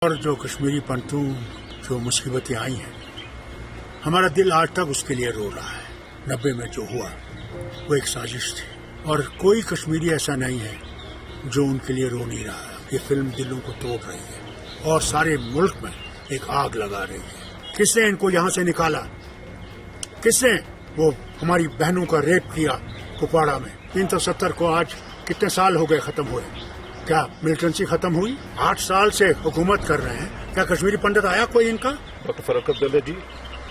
اور جو کشمیری پنتوں جو مصیبتیں آئی ہیں، ہمارا دل آج تک اس کے لیے رو رہا ہے۔ 90 میں جو ہوا وہ ایک سازش تھی، اور کوئی کشمیری ایسا نہیں ہے جو ان کے لیے رو نہیں رہا ہے۔ یہ فلم دلوں کو توڑ رہی ہے اور سارے ملک میں ایک آگ لگا رہی ہے۔ کس نے ان کو یہاں سے نکالا؟ کس نے وہ ہماری بہنوں کا ریپ کیا کپواڑہ میں؟ 370 کو آج کتنے سال ہو گئے ختم ہوئے؟ کیا ملٹنسی ختم ہوئی؟ 8 سال سے حکومت کر رہے ہیں، کیا کشمیری پنڈت آیا کوئی ان کا؟ ڈاکٹر فاروق عبداللہ جی،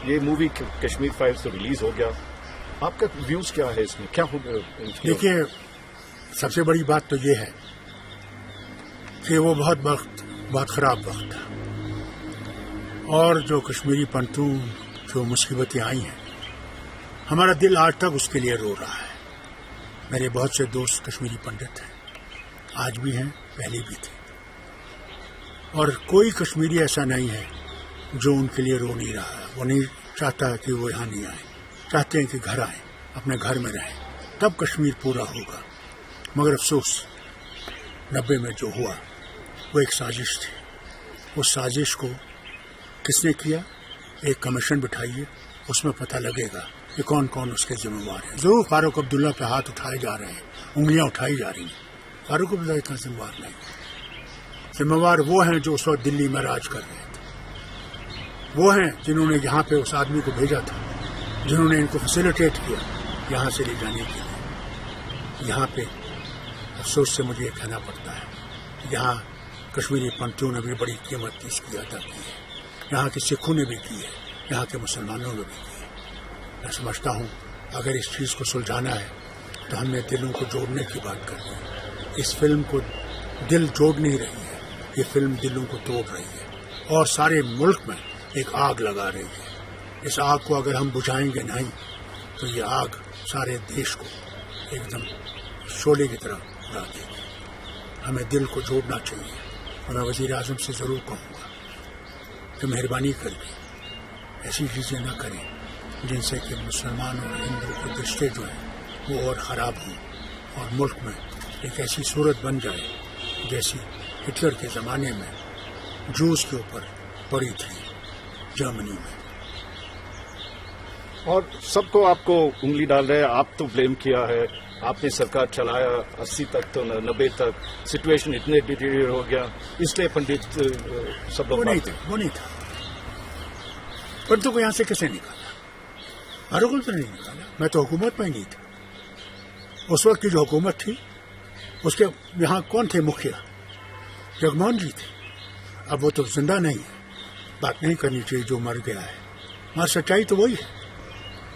یہ مووی کشمیر فائل سے ریلیز ہو گیا، آپ کا ویوز کیا ہے اس میں؟ کیا ہوگا؟ دیکھیے، سب سے بڑی بات تو یہ ہے کہ وہ بہت خراب وقت تھا، اور جو کشمیری پنتوں جو مصیبتیں آئی ہیں، ہمارا دل آج تک اس کے لیے رو رہا ہے۔ میرے بہت سے دوست کشمیری پنڈت ہیں، آج بھی ہیں، پہلے بھی تھے، اور کوئی کشمیری ایسا نہیں ہے جو ان کے لیے رو نہیں رہا ہے۔ وہ نہیں چاہتا کہ وہ یہاں نہیں آئیں، چاہتے ہیں کہ گھر آئیں، اپنے گھر میں رہیں، تب کشمیر پورا ہوگا۔ مگر افسوس، 90 میں جو ہوا وہ ایک سازش تھی۔ اس سازش کو کس نے کیا؟ ایک کمیشن بٹھائیے، اس میں پتہ لگے گا کہ کون کون اس کے ذمہ وار ہیں۔ ضرور فاروق عبداللہ پہ ہاتھ اٹھائے جا رہے ہیں، انگلیاں اٹھائی جا رہی ہیں۔ فاروق عبداللہ اتنا ذمہ وار نہیں، ذمہ وار وہ ہیں جو اس وقت دلی میں راج کر رہے تھے، وہ ہیں جنہوں نے یہاں پہ اس آدمی کو بھیجا تھا، جنہوں نے ان کو فیسیلیٹیٹ کیا یہاں سے لے جانے کے لیے۔ یہاں پہ افسوس سے مجھے یہ کہنا پڑتا ہے، یہاں کشمیری پنتوں نے بھی بڑی قیمت اس کی ادا کی ہے، یہاں کے سکھوں نے بھی کی ہے، یہاں کے مسلمانوں نے بھی کی ہے۔ میں سمجھتا ہوں اگر اس چیز کو سلجھانا ہے تو ہم نے دلوں کو جوڑنے کی بات کرنی ہے۔ اس فلم کو دل جوڑ نہیں رہی ہے، یہ فلم دلوں کو توڑ رہی ہے اور سارے ملک میں ایک آگ لگا رہی ہے۔ اس آگ کو اگر ہم بجھائیں گے نہیں تو یہ آگ سارے دیش کو ایک دم شعلے کی طرح اڑا دے گی۔ ہمیں دل کو جوڑنا چاہیے، اور میں وزیر اعظم سے ضرور کہوں گا کہ مہربانی کر کے ایسی چیزیں نہ کریں جن سے کہ مسلمان اور ہندو کے رشتے جو ہیں وہ اور خراب ہوں، اور ملک میں ایک ایسی صورت بن جائے جیسی ہٹلر کے زمانے میں جوز کے اوپر پڑی تھی جرمنی میں۔ اور سب کو آپ کو انگلی ڈال رہے ہیں، آپ تو بلیم کیا ہے، آپ نے سرکار چلایا 80 تک تو 90 تک، سچویشن اتنے ڈیٹیریٹ ہو گیا، اس لیے پنڈت سب لوگ وہ نہیں تھا پنتوں کو یہاں سے کسے نکالا؟ فاروق عبداللہ نے نہیں نکالا، میں تو حکومت میں ہی نہیں تھا۔ اس وقت کی جو حکومت تھی اس کے یہاں کون تھے مکھیا؟ جگموہن جی تھے۔ اب وہ تو زندہ نہیں ہے، بات نہیں کرنی چاہیے جو مر گیا ہے، مگر سچائی تو وہی ہے۔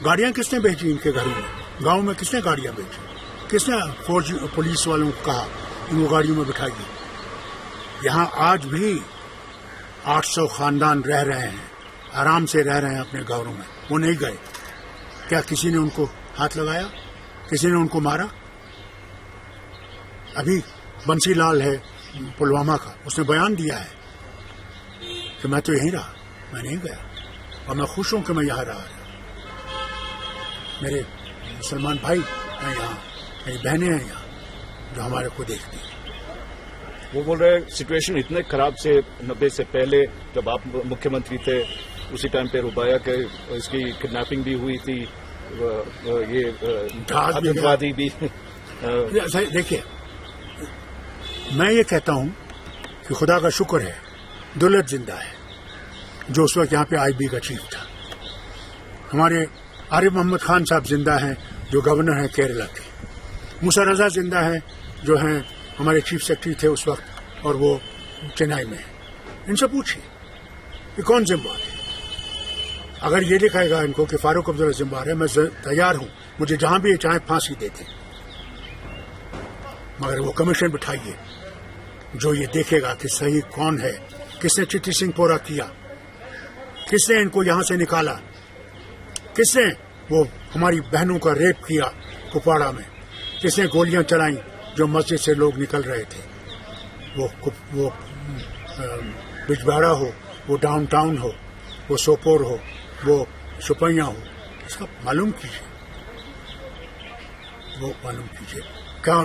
گاڑیاں کس نے بھیجی ان کے گھروں میں؟ گاؤں میں کس نے گاڑیاں بھیجی؟ کس نے فوج پولیس والوں کو کہا ان کو گاڑیوں میں بٹھائیے؟ یہاں آج بھی 800 خاندان رہ رہے ہیں، آرام سے رہ رہے ہیں اپنے گھروں میں، وہ نہیں گئے۔ کیا کسی نے ان کو ہاتھ لگایا؟ کسی نے ان کو مارا؟ ابھی بنسی لال ہے پلوامہ کا، اس نے بیان دیا ہے کہ میں تو یہیں رہا، میں نہیں گیا، اور میں خوش ہوں کہ میں یہاں رہا۔ میرے مسلمان بھائی ہیں یہاں، میری بہنیں ہیں یہاں جو ہمارے کو دیکھتی ہیں۔ وہ بول رہے ہیں سچویشن اتنے خراب سے 90 سے پہلے جب آپ مکھیہ منتری تھے، اسی ٹائم پہ ربایا کے اس کی کڈنیپنگ بھی ہوئی تھی، یہ آتنکوادی بھی۔ دیکھیے، میں یہ کہتا ہوں کہ خدا کا شکر ہے دولت زندہ ہے، جو اس وقت یہاں پہ آئی بی کا چیف تھا۔ ہمارے عارف محمد خان صاحب زندہ ہیں جو گورنر ہیں کیرلا کے۔ موسیٰ رضا زندہ ہیں جو ہیں ہمارے چیف سیکرٹری تھے اس وقت، اور وہ چنئی میں ہیں۔ ان سے پوچھیے کہ کون ذمہ وار ہے۔ اگر یہ لکھائے گا ان کو کہ فاروق عبداللہ ذمہ وار ہے، میں تیار ہوں، مجھے جہاں بھی چاہیں پھانسی دے دیں، مگر وہ کمیشن بٹھائیے جو یہ دیکھے گا کہ صحیح کون ہے، کس نے چٹی سنگھ پورا کیا، کس نے ان کو یہاں سے نکالا، کس نے وہ ہماری بہنوں کا ریپ کیا کپواڑہ میں، کس نے گولیاں چلائیں جو مسجد سے لوگ نکل رہے تھے، وہ بجبہارا ہو، وہ ڈاؤن ٹاؤن ہو، وہ سوپور ہو، وہ شپیاں ہو، اس کا معلوم کیجیے، وہ معلوم کیجیے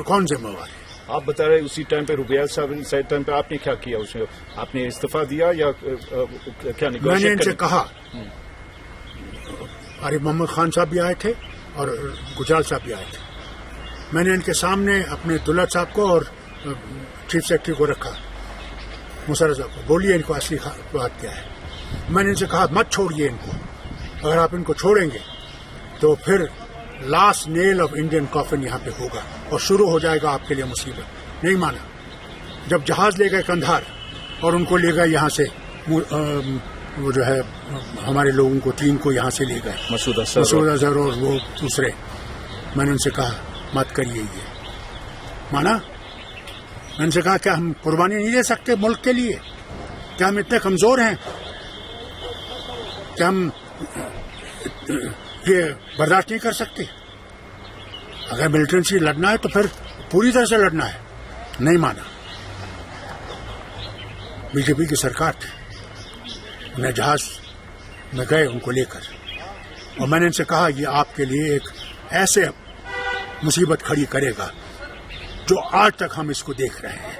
کون ذمہ وار ہے۔ آپ بتا رہے اسی ٹائم پہ ربیہ صاحب ٹائم پہ آپ نے کیا کیا اس میں؟ آپ نے استعفیٰ دیا یا کیا میں نے ان سے کہا، عارف محمد خان صاحب بھی آئے تھے اور گجرال صاحب بھی آئے تھے، میں نے ان کے سامنے اپنے دولت صاحب کو اور چیف سیکرٹری کو رکھا، مسرت صاحب کو، بولیے ان کو اصلی بات کیا ہے. میں نے ان سے کہا مت چھوڑیے ان کو، اگر آپ ان کو چھوڑیں گے تو پھر last nail of Indian coffin یہاں پہ ہوگا اور شروع ہو جائے گا آپ کے لیے مصیبت. نہیں مانا. جب جہاز لے گئے کندھار اور ان کو لے گئے یہاں سے، وہ جو ہے ہمارے لوگوں کو 3 کو یہاں سے لے گئے، مسعود اظہر اور وہ دوسرے، میں نے ان سے کہا مت کریے یہ. مانا. میں نے ان سے کہا کیا ہم قربانی نہیں دے سکتے ملک کے لیے؟ کیا ہم اتنے کمزور ہیں؟ کیا ہم یہ برداشت نہیں کر سکتے؟ اگر ملٹری سے لڑنا ہے تو پھر پوری طرح سے لڑنا ہے. نہیں مانا. بی جے پی کی سرکار تھی، انہیں جہاز میں گئے ان کو لے کر، اور میں نے ان سے کہا یہ آپ کے لیے ایک ایسے مصیبت کھڑی کرے گا جو آج تک ہم اس کو دیکھ رہے ہیں.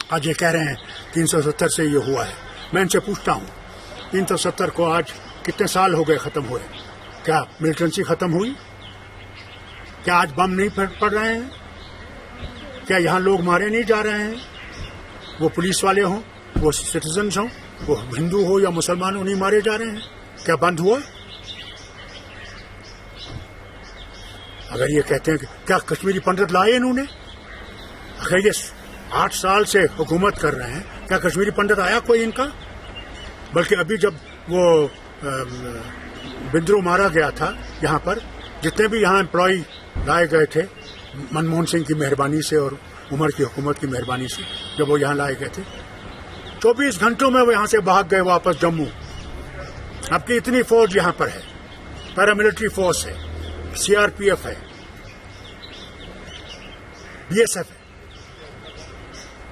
آج یہ کہہ رہے ہیں 370 سے یہ ہوا ہے. میں ان سے پوچھتا ہوں 370 کو آج کتنے سال ہو گئے ختم ہوئے؟ کیا ملٹنسی ختم ہوئی؟ کیا آج بم نہیں پڑ رہے ہیں؟ کیا یہاں لوگ مارے نہیں جا رہے ہیں؟ وہ پولیس والے ہوں، وہ سٹیزنز ہوں، وہ ہندو ہو یا مسلمان ہو، نہیں مارے جا رہے ہیں؟ کیا بند ہوا؟ اگر یہ کہتے ہیں کہ کیا کشمیری پنڈت لائے انہوں نے؟ اگر یہ 8 سال سے حکومت کر رہے ہیں، کیا کشمیری پنڈت آیا کوئی ان کا؟ بلکہ ابھی جب وہ بندرو مارا گیا تھا یہاں پر، جتنے بھی یہاں امپلائی لائے گئے تھے منموہن سنگھ کی مہربانی سے اور عمر کی حکومت کی مہربانی سے، جب وہ یہاں لائے گئے تھے 24 گھنٹوں میں وہ یہاں سے بھاگ گئے واپس جموں. اب کی اتنی فوج یہاں پر ہے، پیراملٹری فورس ہے، سی آر پی ایف ہے، بی ایس ایف ہے،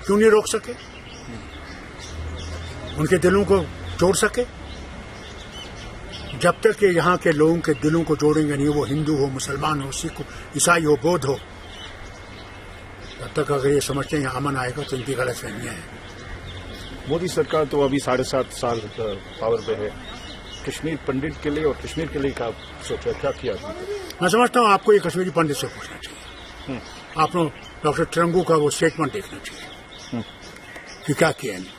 کیوں نہیں روک سکے؟ ان کے دلوں کو جوڑ سکے؟ جب تک کہ یہاں کے لوگوں کے دلوں کو جوڑیں گے نہیں، وہ ہندو ہو، مسلمان ہو، سکھ ہو، عیسائی ہو، بودھ ہو، تب تک اگر یہ سمجھتے ہیں یہاں امن آئے گا تو ان کی غلط فہمیاں ہیں. مودی سرکار تو ابھی 7.5 سال پاور پہ ہے. کشمیر پنڈت کے لیے اور کشمیر کے لیے کیا سوچا، کیا کیا؟ میں سمجھتا ہوں آپ کو یہ کشمیری پنڈت سے پوچھنا چاہیے. آپ کو ڈاکٹر ترنگو کا وہ اسٹیٹمنٹ دیکھنا چاہیے کہ کیا کیا انہوں نے.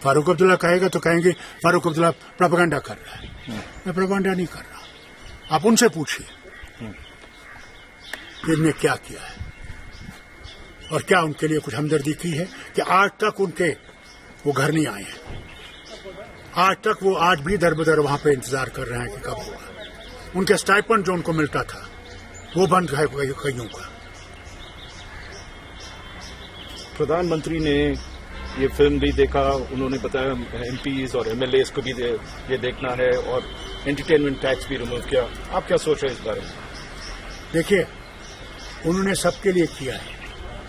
فاروق عبداللہ کہے گا تو کہیں گے فاروق عبداللہ پروپیگنڈا کر رہا ہے. میں پروپیگنڈا نہیں کر رہا. آپ ان سے پوچھیے کہ انہوں نے کیا کیا ہے اور کیا ان کے لیے کچھ ہمدردی کی ہے کہ آج تک ان کے وہ گھر نہیں آئے ہیں. آج تک وہ آج بھی در بدر وہاں پہ انتظار کر رہے ہیں کہ کب ہوگا. ان کے اسٹائپنڈ جو ان کو ملتا تھا وہ بند ہے کئیوں کا. پردھان منتری نے یہ فلم بھی دیکھا، انہوں نے بتایا ایم پیز اور ایم ایل اے کو بھی یہ دیکھنا ہے، اور انٹرٹینمنٹ ٹیکس بھی ریموو کیا. آپ کیا سوچ رہے ہیں اس بارے میں؟ دیکھیے انہوں نے سب کے لیے کیا ہے.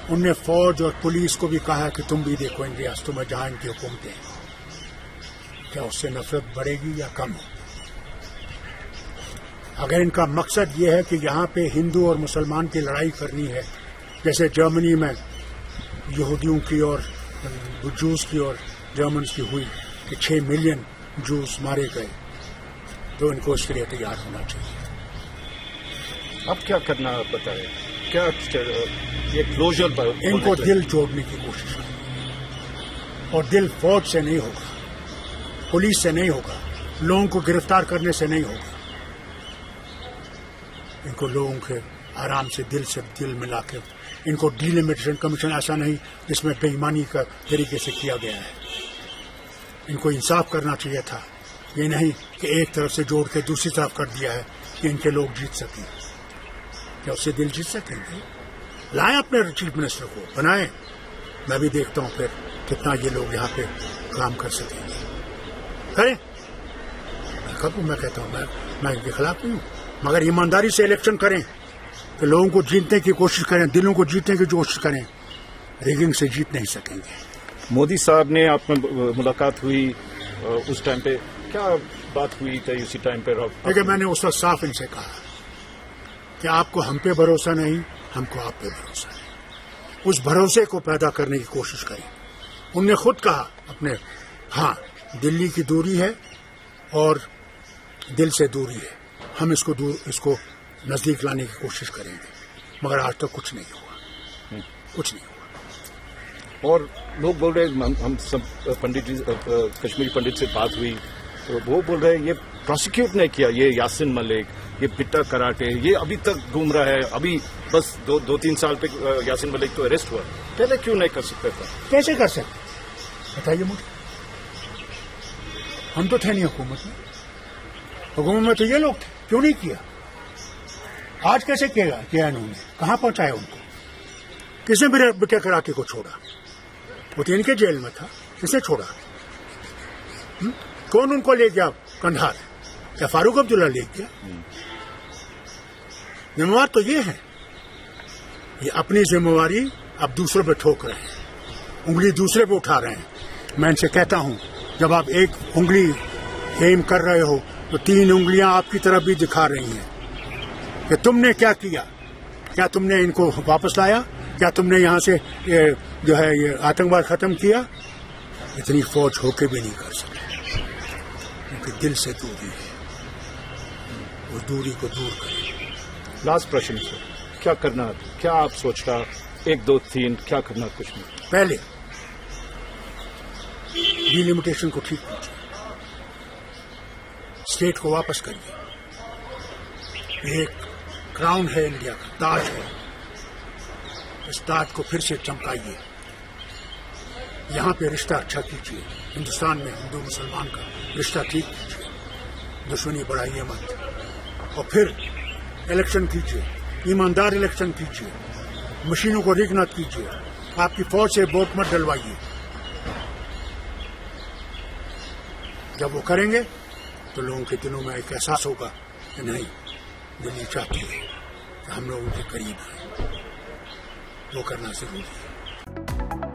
انہوں نے فوج اور پولیس کو بھی کہا کہ تم بھی دیکھو ان ریاستوں میں جہاں ان کی حکومتیں ہیں، کیا اس سے نفرت بڑھے گی یا کم ہوگی. اگر ان کا مقصد یہ ہے کہ یہاں پہ ہندو اور مسلمان کی لڑائی کرنی ہے، جیسے جرمنی میں یہودیوں کی اور جوز کی اور جرمنس کی ہوئی کہ 6 ملین جوز مارے گئے، تو ان کو اس کے لیے تیار ہونا چاہیے. اب کیا کرنا بتائیں، کیا یہ کلوزر پر ان کو دل جوڑنے کی کوشش کریں، اور دل فوج سے نہیں ہوگا، پولیس سے نہیں ہوگا، لوگوں کو گرفتار کرنے سے نہیں ہوگا. ان کو لوگوں کے آرام سے دل ملا کے، ان کو ڈیلیمیٹیشن کمیشن ایسا نہیں جس میں بے ایمانی کا طریقے سے کیا گیا ہے. ان کو انصاف کرنا چاہیے تھا، یہ نہیں کہ ایک طرف سے جوڑ کے دوسری طرف کر دیا ہے کہ ان کے لوگ جیت سکیں. کیا اس سے دل جیت سکیں گے؟ لائیں اپنے چیف منسٹر کو، بنائیں. میں بھی دیکھتا ہوں پھر کتنا یہ لوگ یہاں پہ کام کر سکیں گے. کریں. میں کہتا ہوں میں ان کے خلاف نہیں ہوں، مگر ایمانداری سے الیکشن کریں، کہ لوگوں کو جیتنے کی کوشش کریں، دلوں کو جیتنے کی کوشش کریں. ریگنگ سے جیت نہیں سکیں گے. مودی صاحب نے آپ میں ملاقات ہوئی اس ٹائم پہ، کیا بات ہوئی تھی اسی ٹائم پہ؟ دیکھیے میں نے اس وقت صاف ان سے کہا کہ آپ کو ہم پہ بھروسہ نہیں، ہم کو آپ پہ بھروسہ نہیں. اس بھروسے کو پیدا کرنے کی کوشش کریں. انہوں نے خود کہا اپنے ہاں دلی کی دوری ہے اور دل سے دوری ہے, ہم اس کو نزدیک لانے کی کوشش کریں گے, مگر آج تک کچھ نہیں ہوا, کچھ نہیں ہوا. اور لوگ بول رہے ہم سب پنڈت جی کشمیری پنڈت سے بات ہوئی تو وہ بول رہے ہیں یہ پروسیکیوٹ نہیں کیا, یہ یاسین ملک, یہ بٹا کراٹے, یہ ابھی تک گھوم رہا ہے, ابھی بس دو تین سال پہ یاسین ملک تو اریسٹ ہوا, پہلے کیوں نہیں کر سکتا تھا؟ کیسے کر سکتے بتائیے مجھے, ہم تو تھے نہیں حکومت میں, حکومت میں تو یہ لوگ تھے, کیوں نہیں کیا؟ آج کیسے کیا انہوں نے, کہاں پہنچایا ان کو, کس نے بٹا کراٹے کو چھوڑا؟ وہ تو ان کے جیل میں تھا, کس نے چھوڑا؟ کون ان کو لے گیا کندھار؟ کیا فاروق عبداللہ لے گیا؟ ذمہ وار تو یہ ہے, یہ اپنی ذمہ واری اب دوسروں پہ ٹھوک رہے ہیں, انگلی دوسرے پہ اٹھا رہے ہیں. میں ان سے کہتا ہوں جب آپ ایک انگلی ایم کر رہے ہو تو 3 انگلیاں آپ کی طرف بھی دکھا رہی ہیں کہ تم نے کیا کیا, کیا تم نے ان کو واپس لایا, کیا تم نے یہاں سے جو ہے یہ آتنکواد ختم کیا؟ اتنی فوج ہو کے بھی نہیں کر سکے کیونکہ دل سے دوری ہے, اس دوری کو دور کریں. لاسٹ پرشن سے کیا کرنا, کیا آپ سوچتا 1 2 3 کیا کرنا؟ کچھ نہیں. پہلے ڈیلیمیٹیشن کو ٹھیک کیجیے, اسٹیٹ کو واپس کریے. ایک کراؤن ہے انڈیا کا, تاج ہے, اس تاج کو پھر سے چمکائیے. یہاں پہ رشتہ اچھا کیجیے, ہندوستان میں ہندو مسلمان کا رشتہ ٹھیک کیجیے, دشمنی بڑھائیے مت. اور پھر الیکشن کیجیے, ایماندار الیکشن کیجیے, مشینوں کو ریگ نہ کیجیے, آپ کی فوج سے ووٹ مت ڈلوائیے. جب وہ کریں گے تو لوگوں کے دلوں میں ایک احساس ہوگا کہ نہیں, دلی چاہتی ہے کہ ہم لوگ ان کے قریب ہیں, وہ کرنا ضروری ہے.